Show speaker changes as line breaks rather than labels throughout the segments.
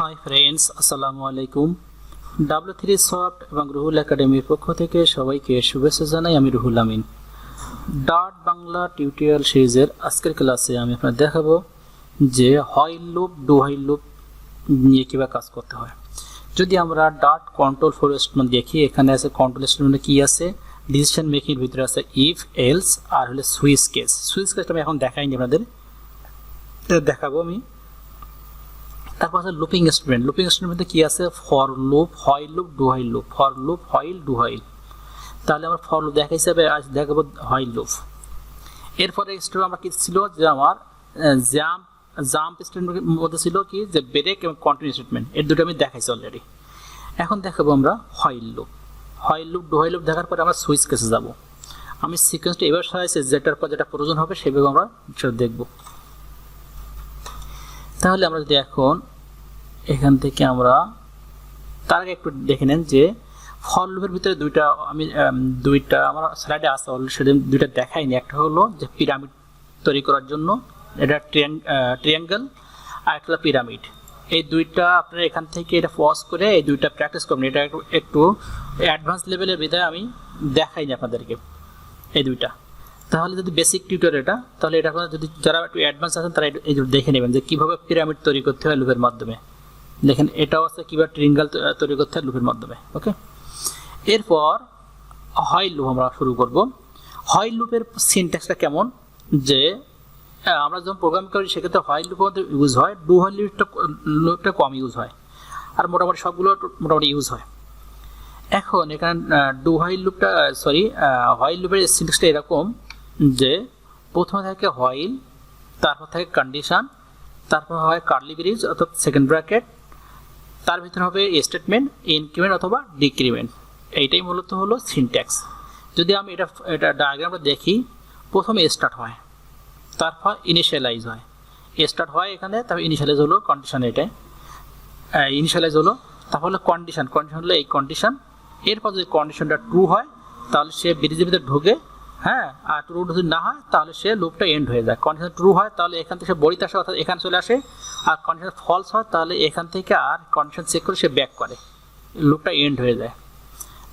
Hi friends, আসসালামু আলাইকুম। W3 soft এবং রুহুল একাডেমির পক্ষ থেকে সবাইকে শুভেচ্ছা জানাই। আমি রুহুল আমিন। ডট বাংলা টিউটোরিয়াল সিরিজের আজকের ক্লাসে আমি আপনাদের দেখাবো যে while loop, do while loop নিয়ে কীভাবে কাজ করতে হয়। যদি আমরা ডট কন্ট্রোল ফর স্টেটমেন্ট দেখি, এখানে আছে কন্ট্রোল স্টেটমেন্টে কি আছে, ডিসিশন মেকিং এর ভিতরে আছে ইফ, এলস আর হলো সুইচ কেস। সুইচ কেসটা আমি এখন দেখাইনি আপনাদের, দেখাবো আমি। তারপর আছে লুপিং স্টেটমেন্ট। লুপিং স্টেটমেন্টে কি আছে, for loop, while loop, do while loop. For loop, while, do while. তাহলে আমরা ফর লুপ দেখা হিসাবে আজ দেখাবো হোয়াইল লুপ। এরপরে স্টেপ আমরা কি ছিল যে আমার জাম্প স্টেটমেন্টের মধ্যে ছিল কি যে ব্রেক এবং কন্টিনিউ স্টেটমেন্ট, এর দুটো আমি দেখাইছি অলরেডি। এখন দেখাবো আমরা while loop. While loop, do while loop দেখার পরে আমরা সুইচ কেসে যাব। আমি সিকোয়েন্সটা এবার সাজাইছি, যেটার পর যেটা প্রয়োজন হবে সেভাবে আমরা দেখব। তাহলে আমরা যদি এখন এখান থেকে আমরা তার আগে একটু দেখে নেন যে ফর লুপের ভিতরে দুইটা আমার স্লাইডে আছে অলরেডি, সেদিন দুইটা দেখাইনি। একটা হলো যে পিরামিড তৈরি করার জন্য, এটা ট্রায়াঙ্গেল, আর একটা পিরামিড। এই দুইটা আপনারা এখান থেকে এটা পজ করে এই দুইটা প্র্যাকটিস করবেন। এটা একটু অ্যাডভান্স লেভেলের বিধায় আমি দেখাইনি আপনাদেরকে এই দুইটা। তাহলে যদি বেসিক টিউটোরিয়াল এটা, তাহলে এটা আপনারা যদি যারা একটু অ্যাডভান্স আছেন তারা এই দেখে নেবেন যে কীভাবে পিরামিড তৈরি করতে হয় লুপের মাধ্যমে। দেখেন এটাও আছে কীভাবে ট্রায়াঙ্গেল তৈরি করতে হয় লুপের মাধ্যমে। ওকে, এরপর হোয়াইল লুপ আমরা শুরু করব। হোয়াইল লুপের সিনট্যাক্সটা কেমন, যে আমরা যখন প্রোগ্রাম করি সেক্ষেত্রে হোয়াইল লুপের মধ্যে ইউজ হয়, ডু হোয়াইল লুপটা কম ইউজ হয়, আর মোটামুটি সবগুলো মোটামুটি ইউজ হয়। এখন এখানে ডু হোয়াইল লুপটা হোয়াইল লুপের সিনট্যাক্সটা এরকম যে প্রথমে থাকে হোয়াইল, তারপর থাকে কন্ডিশন, তারপর হয় কার্লি ব্রেস অর্থাৎ সেকেন্ড ব্র্যাকেট, তার ভিতরে হবে স্টেটমেন্ট, ইনক্রিমেন্ট অথবা ডিক্রিমেন্ট। এইটাই মূলত হলো সিনট্যাক্স। যদি আমি এটা ডায়াগ্রামটা দেখি, প্রথমে স্টার্ট হয়, তারপর ইনিশিয়ালাইজ হয়। স্টার্ট হয় এখানে, তারপর ইনিশিয়ালাইজ হলো কন্ডিশন, এটা ইনিশিয়ালাইজ হলো, তারপর হলো কন্ডিশন হলো এই কন্ডিশন। এরপর যদি কন্ডিশনটা ট্রু হয় তাহলে সে ব্রিজের ভিতরে ঢোকে, হ্যাঁ, আর ট্রু যদি না হয় তাহলে সে লুপটা এন্ড হয়ে যায়। কন্ডিশন ট্রু হয় তাহলে এখান থেকে সে বড়িতে আসে অর্থাৎ এখানে চলে আসে, আর কন্ডিশন ফলস হয় তাহলে এখান থেকে আর কন্ডিশন চেক করে সে ব্যাক করে, লুপটা এন্ড হয়ে যায়।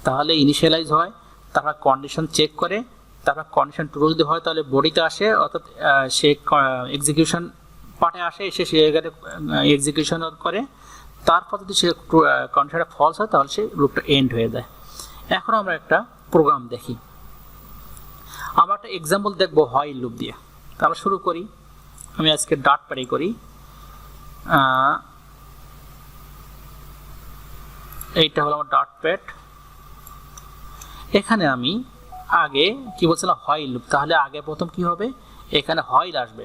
তাহলে ইনিশিয়ালাইজ হয়, তারপর কন্ডিশন চেক করে, তারপর কন্ডিশন ট্রু যদি হয় তাহলে বডিতে আসে অর্থাৎ সে এক্সিকিউশন পার্টে আসে, এসে সে এখানে এক্সিকিউশন করে। তারপর যদি সে কন্ডিশনটা ফলস হয় তাহলে সে লুপটা এন্ড হয়ে যায়। এখন আমরা একটা প্রোগ্রাম দেখি, আমরা একটা এক্সাম্পল দেখবো হোয়াইল লুপ দিয়ে। তো আমরা শুরু করি, আমি আজকে ডট প্যাডে করি। এইটা হলো আমার ডট প্যাড। এখানে আমি আগে কি বলছিলাম, হোয়াইল লুপ। তাহলে আগে প্রথম কি হবে, এখানে হোয়াইল আসবে।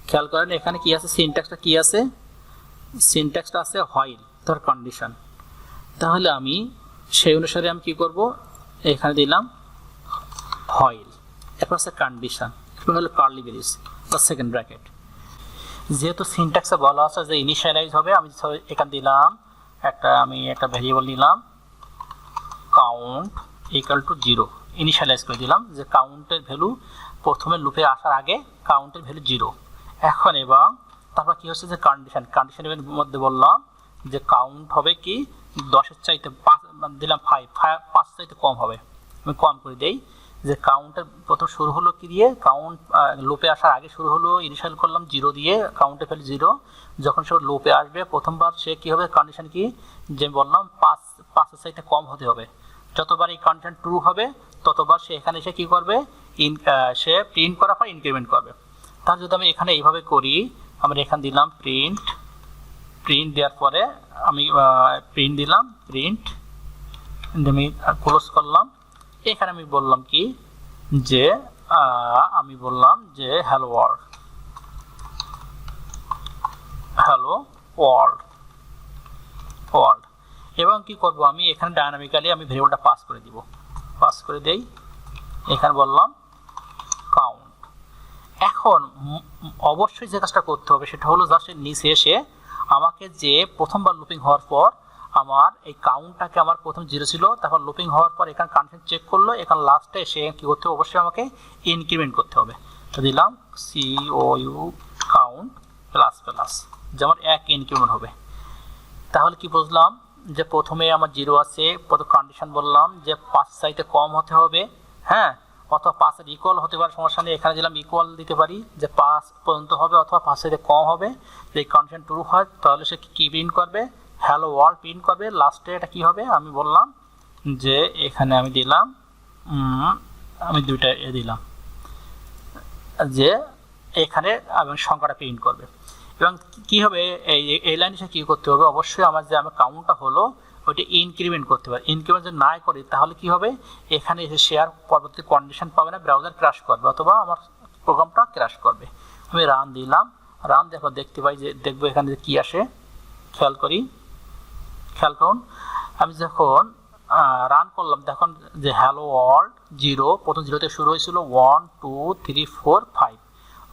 খেয়াল করেন এখানে কি আছে, সিনট্যাক্সটা কি আছে, সিনট্যাক্সটা আছে হোয়াইল, তার কন্ডিশন। তাহলে আমি সেই অনুসারে আমি কি করব, এখানে দিলাম হোয়াইল, এরপর আছে কন্ডিশন, এরপর হলো কার্লি ব্রেস বা সেকেন্ড ব্র্যাকেট। যেহেতু সিনট্যাক্সে বলা আছে যে ইনিশিয়ালাইজ হবে, আমি এখানে দিলাম আমি একটা ভেরিয়েবল নিলাম কাউন্ট ইকুয়াল টু 0, ইনিশিয়ালাইজ করে দিলাম যে কাউন্টের ভ্যালু প্রথমে লুপে আসার আগে কাউন্টের ভ্যালু 0। এখন এবং তারপর কি হচ্ছে যে কন্ডিশনের মধ্যে বললাম যে কাউন্ট হবে কি 10-এর চাইতে 5 দিলাম, 5 চাইতে কম হবে, আমি কম করে দেই। যে কাউন্টের প্রথম শুরু হলো কি দিয়ে, কাউন্ট লুপে আসার আগে শুরু হলো, ইনিশিয়াল করলাম 0 দিয়ে, কাউন্টের ভ্যালু 0। যখন সে লুপে আসবে প্রথমবার সে কি হবে, কন্ডিশন কি যে বললাম 5-এর চাইতে কম হতে হবে। যতবার এই কন্ডিশন ট্রু হবে ততবার সে এখানে এসে কি করবে, সে প্রিন্ট করার পর ইনক্রিমেন্ট করবে। তাহলে যদি আমি এখানে এইভাবে করি, আমরা এখানে দিলাম প্রিন্ট দেওয়ার পরে আমি প্রিন্ট দিলাম, আমি ক্লোজ করলাম। এখানে আমি বললাম কি যে হ্যালো ওয়ার্ল্ড। এবং কি করব, আমি এখানে ডায়নামিক্যালি আমি ভেরিয়েবলটা পাস করে দেই। এখানে বললাম কাউন্ট। এখন অবশ্যই যে কাজটা করতে হবে সেটা হলো জাস্ট নিচে এসে আমাকে যে প্রথমবার লুপিং হওয়ার পর আমার এই কাউন্টটাকে আমার প্রথম 0 ছিল, তারপর লুপিং হওয়ার পর এখানে কন্ডিশন চেক করলো, এখানে লাস্টে এসে কি করতে হবে, অবশ্যই আমাকে ইনক্রিমেন্ট করতে হবে। তো দিলাম COU কাউন্ট প্লাস, যেমন 1 ইনক্রিমেন্ট হবে। তাহলে কি বুঝলাম যে প্রথমে আমার 0 আছে, প্রথম কন্ডিশন বললাম যে 5 চাইতে কম হতে হবে, হ্যাঁ, অথবা 5 এর ইকুয়াল হতে পারে, সমস্যা নেই, এখানে দিলাম ইকুয়াল দিতে পারি যে 5 পর্যন্ত হবে অথবা 5 চাইতে কম হবে। যদি কন্ডিশন ট্রু হয় তাহলে সে কি প্রিন্ট করবে, হ্যালো ওয়ার্ল্ড প্রিন্ট করবে। লাস্টে এটা কি হবে আমি বললাম যে এখানে আমি দিলাম আমি দুইটা দিলাম যে এখানে এবং সংখ্যাটা প্রিন্ট করবে। এবং কি হবে এই লাইনে সে কি করতে হবে, অবশ্যই আমার যে আমার কাউন্টটা হলো ওইটা ইনক্রিমেন্ট করতে হবে। ইনক্রিমেন্ট যদি না করি তাহলে কি হবে, এখানে এসে শেয়ার পরবর্তী কন্ডিশন পাবে না, ব্রাউজার ক্র্যাশ করবে অথবা আমার প্রোগ্রামটা ক্র্যাশ করবে। আমি রান দিলাম, রান দেখো দেখতে পাই যে দেখবো এখানে কি আসে, খেয়াল করুন। আমি যখন রান করলাম দেখুন যে হ্যালো ওয়ার্ল্ড 0, প্রথম 0 থেকে শুরু হয়েছিল 1 2 3 4 5,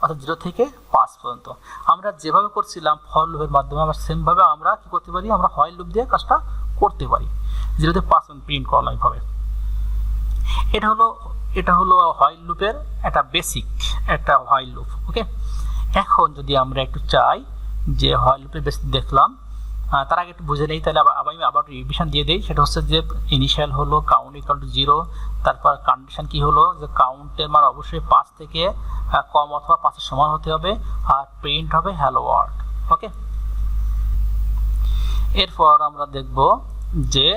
অর্থাৎ 0 থেকে 5 পর্যন্ত। আমরা যেভাবে করছিলাম ফর লুপের মাধ্যমে আমরা সেমভাবে আমরা কি করতে পারি, আমরা হোয়াইল লুপ দিয়ে কাজটা করতে পারি। 0 থেকে 5 পর্যন্ত প্রিন্ট করলাম এইভাবে। এটা হলো হোয়াইল লুপের একটা বেসিক একটা হোয়াইল লুপ। ওকে, এখন যদি আমরা একটু চাই যে হোয়াইল লুপের বেসিক দেখলাম, তার আগে একটু বুঝে নেই, তাহলে আমি আবার রিভিশন দিয়ে দিই। সেটা হচ্ছে যে ইনিশিয়াল হলো কাউন্ট ইকুয়াল টু 0, তারপর কন্ডিশন কি হলো যে কাউন্টের মান অবশ্যই 5 থেকে কম অথবা 5 এর সমান হতে হবে, আর প্রিন্ট হবে হ্যালো ওয়ার্ল্ড। ওকে, এরপর আমরা দেখব যে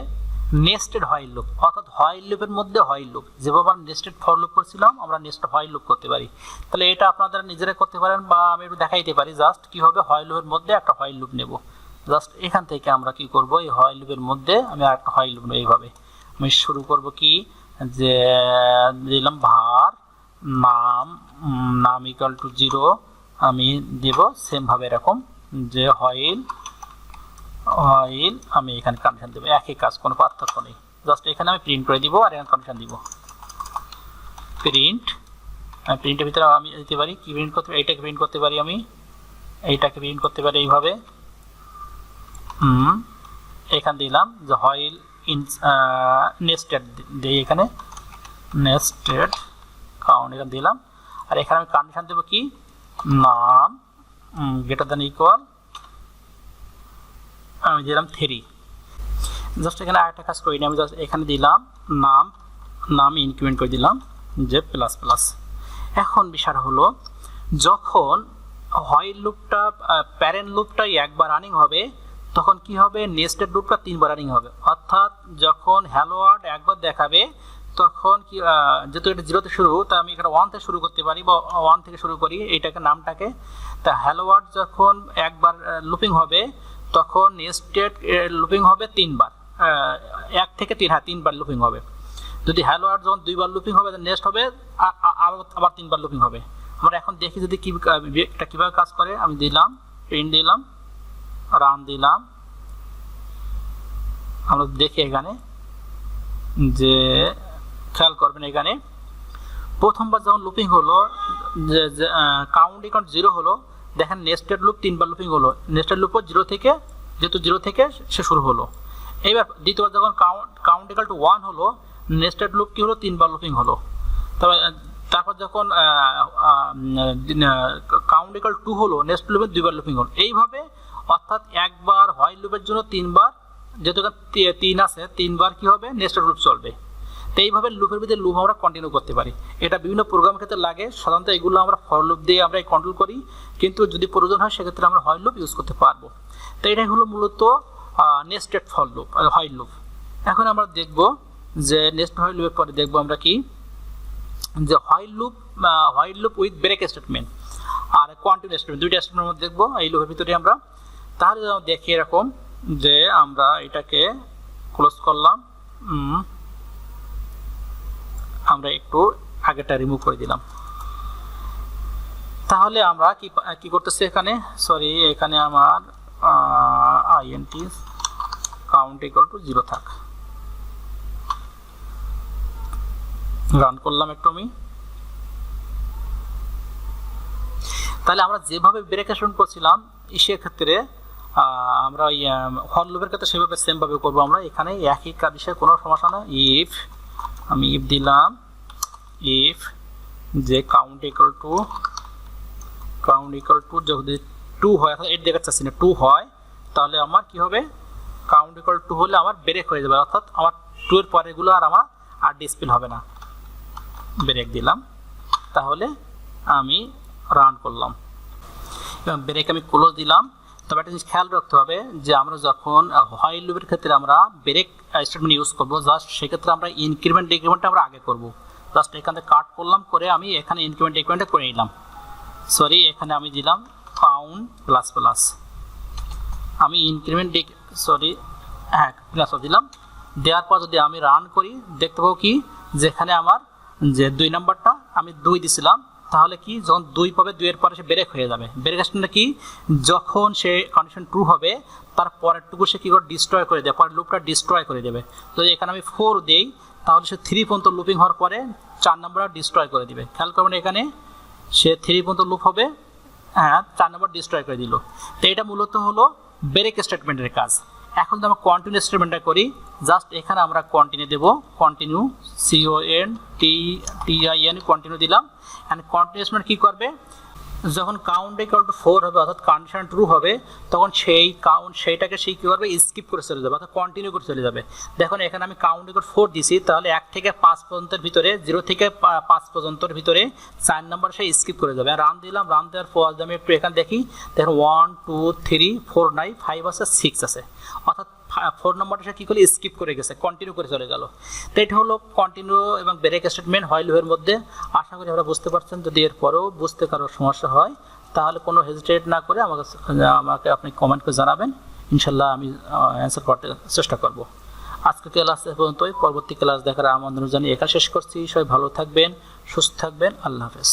নেস্টেড হোয়াইল লুপ, অর্থাৎ হোয়াইল লুপের মধ্যে হোয়াইল লুপ। যেভাবে আমরা নেস্টেড ফর লুপ করছিলাম আমরা নেস্টেড হোয়াইল লুপ করতে পারি। তাহলে এটা আপনারা নিজেরা করতে পারেন বা আমি একটু দেখাইতে পারি। জাস্ট কি হবে, হোয়াইল লুপের মধ্যে একটা হোয়াইল লুপ নেব। জাস্ট এখান থেকে আমরা কি করব, এই হোয়াইল লুপের মধ্যে আমি আরেকটা হোয়াইল লুপ নেব। এইভাবে আমি শুরু করব কি যে দিলাম var নাম ইকুয়াল টু 0, আমি দেব সেম ভাবে এরকম যে হোয়াইল আমি এখানে কন্ডিশন দেব, একই কাজ, কোনো পার্থক্য নেই। জাস্ট এখানে আমি প্রিন্ট করে দিব আর এখানে কন্ডিশন দিব প্রিন্টের ভিতরে আমি দিতে পারি কি প্রিন্ট করতে পারি, এইটাকে প্রিন্ট করতে পারি, আমি এইটাকে প্রিন্ট করতে পারি এইভাবে। এখানে দিলাম যে হোয়াইল নেস্টেড দিই, এখানে নেস্টেড কাউন্ট এখানে দিলাম, আর এখানে আমি কন্ডিশন দেব কি নাম গ্রেটার দ্যান ইকুয়াল আমি দিলাম 3। জাস্ট এখানে আরেকটা কাজ করি, আমি জাস্ট এখানে দিলাম নাম ইনক্রিমেন্ট করে দিলাম যে প্লাস। এখন বিষয় হলো যখন হোয়াইল লুপটা প্যারেন্ট লুপটাই একবার রানিং হবে তখন কি হবে, নেস্টেড লুপটা 3 বার রানিং হবে। অর্থাৎ যখন হ্যালো ওয়ার্ল্ড একবার দেখাবে তখন কি যেহেতু এটা 0 তে শুরু, তাই আমি এখানে 1 থেকে শুরু করতে পারি বা 1 থেকে শুরু করি এইটাকে নামটাকে। তা হ্যালো ওয়ার্ল্ড যখন একবার লুপিং হবে তখন নেস্টেড লুপিং হবে 3 বার, 1 থেকে 3, হ্যাঁ 3 বার লুপিং হবে। যদি হ্যালো ওয়ার্ল্ড যখন 2 বার লুপিং হবে নেক্সট হবে আবার 3 বার লুপিং হবে। আমরা এখন দেখি যদি এটা কিভাবে কাজ করে। আমি দিলাম প্রিন্ট দিলাম, রান দিলাম, আমরা দেখি এখানে যে খেয়াল করবেন এখানে প্রথমবার যখন লুপিং হলো যে কাউন্ট ইকুয়াল 0 হলো, দেখেন নেস্টেড লুপ 3 বার লুপিং হলো, নেস্টেড লুপও 0 থেকে যেহেতু 0 থেকে সে শুরু হলো। এবার দ্বিতীয়বার যখন কাউন্ট ইকুয়াল টু 1 হলো, নেস্টেড লুপ কি হলো 3 বার লুপিং হলো। তবে তারপর যখন কাউন্ট ইকুয়াল 2 হলো, নেক্সট লুপে 2 বার লুপিং হলো। এইভাবে অর্থাৎ একবার হোয়াইল লুপের জন্য 3 বার, যেহেতু 3 আছে 3 বার কি হবে নেস্টেড লুপ চলবে। তো এইভাবে লুপের ভিতরে লুপ আমরা কন্টিনিউ করতে পারি। এটা বিভিন্ন প্রোগ্রামের ক্ষেত্রে লাগে, সাধারণত এগুলো আমরা ফর লুপ দিয়ে আমরা কন্ট্রোল করি, কিন্তু যদি প্রয়োজন হয় সেক্ষেত্রে আমরা হোয়াইল লুপ ইউজ করতে পারবো। তো এটাই হলো মূলত nested for loop while loop. এখন আমরা দেখব যে নেক্সট হোয়াইল লুপের পরে দেখব আমরা কি যে while loop with break statement আর কন্টিনিউ স্টেটমেন্ট, দুইটা স্টেটমেন্টের মধ্যে দেখব এই লুপের ভিতরে আমরা। তাহলে দেখি এরকম যে আমরা এটাকে ক্লোজ করলাম, আমরা একটু আগেটা রিমুভ করে দিলাম। তাহলে আমরা কি করতেছি এখানে, সরি এখানে আমার int count equal to 0 থাক, রান করলাম একটু আমি। তাহলে আমরা যেভাবে ব্রেক স্টেটমেন্ট করছিলাম সেক্ষেত্রে আমরা ফর লুপের ক্ষেত্রে সেভাবে সেম ভাবে করবো আমরা। এখানে একই বিষয়ে কোনো সমস্যা না। আমি ইফ দিলাম, ইফ যে কাউন্ট ইকুয়াল টু যদি 2 হয়, এটা দেখাতে চাচ্ছি না, 2 হয় তাহলে আমার কি হবে কাউন্ট ইকুয়াল টু হলে আমার ব্রেক হয়ে যাবে, অর্থাৎ আমার 2 এর পরেগুলো আর আমার আর ডিসপ্লে হবে না। ব্রেক দিলাম, তাহলে আমি রান করলাম এবং ব্রেক আমি ক্লোজ দিলাম। তবে একটা জিনিস খেয়াল রাখতে হবে যে আমরা যখন হোয়াইল লুপের ক্ষেত্রে আমরা ব্রেক স্টেটমেন্ট ইউজ করব, জাস্ট সেক্ষেত্রে আমরা ইনক্রিমেন্ট ডিক্রিমেন্টটা আমরা আগে করব। জাস্ট এখান থেকে কাট করলাম, করে আমি এখানে ইনক্রিমেন্ট ডিক্রিমেন্টটা করে নিলাম। সরি, এখানে আমি দিলাম কাউন্ট প্লাস প্লাস, আমি ইনক্রিমেন্ট প্লাস দিলাম। দেওয়ার পর যদি আমি রান করি দেখতে পাবো কি, যেখানে আমার যে 2 নাম্বারটা আমি 2 দিছিলাম, তাহলে কি যখন 2 পাবে 2 এর পরে সে ব্রেক হয়ে যাবে। ব্রেক স্টেটমেন্টটা কি, যখন সে কন্ডিশন ট্রু হবে তার পরেরটুকু সে কি করে ডিস্ট্রয় করে দেবে, পরের লুপটা ডিস্ট্রয় করে দেবে। তো এখানে আমি 4 দেই, তাহলে সে 3 পর্যন্ত লুপিং হওয়ার পরে 4 নাম্বারটা ডিস্ট্রয় করে দিবে। খেয়াল করবেন এখানে সে 3 পর্যন্ত লুপ হবে, হ্যাঁ 4 নাম্বার ডিস্ট্রয় করে দিল। তো এটা মূলত হলো ব্রেক স্টেটমেন্টের কাজ। এখন যদি আমরা কন্টিনিউ স্টেটমেন্টটা করি, জাস্ট এখানে আমরা কন্টিনিউ দেব, কন্টিনিউ CONTIN কন্টিনিউ দিলাম। এন্ড কন্টিনিউ স্টেটমেন্ট কি করবে, যখন কাউন্ট ইকুয়াল টু 4 হবে অর্থাৎ কন্ডিশন ট্রু হবে, তখন সেইটাকে সেই কী করবে, স্কিপ করে চলে যাবে অর্থাৎ কন্টিনিউ করে চলে যাবে। দেখুন এখানে আমি কাউন্ট ইকুয়াল 4 দিছি, তাহলে 1 থেকে 5 পর্যন্তের ভিতরে, 0 থেকে 5 পর্যন্তের ভিতরে 4 নাম্বার সে স্কিপ করে যাবে। রান দিলাম, রান দেওয়ার পর আমি একটু এখানে দেখি, দেখুন 1 2 3 4 নাই, 5 আছে, 6 আছে, অর্থাৎ 4 নম্বরটা সে কী করে স্কিপ করে গেছে, কন্টিনিউ করে চলে গেল। তো এটা হলো কন্টিনিউ এবং ব্রেক স্টেটমেন্ট হোয়াইল লুপের মধ্যে। আশা করি আমরা বুঝতে পারছেন। যদি এরপরেও বুঝতে কারো সমস্যা হয় তাহলে কোনো হেজিটেট না করে আমাকে আপনি কমেন্ট করে জানাবেন, ইনশাল্লাহ আমি অ্যান্সার করতে চেষ্টা করব। আজকে ক্লাস পর্যন্তই, পরবর্তী ক্লাস দেখার আমন্ত্রণ জানিয়ে এখানে শেষ করছি। সবাই ভালো থাকবেন, সুস্থ থাকবেন, আল্লাহ হাফেজ।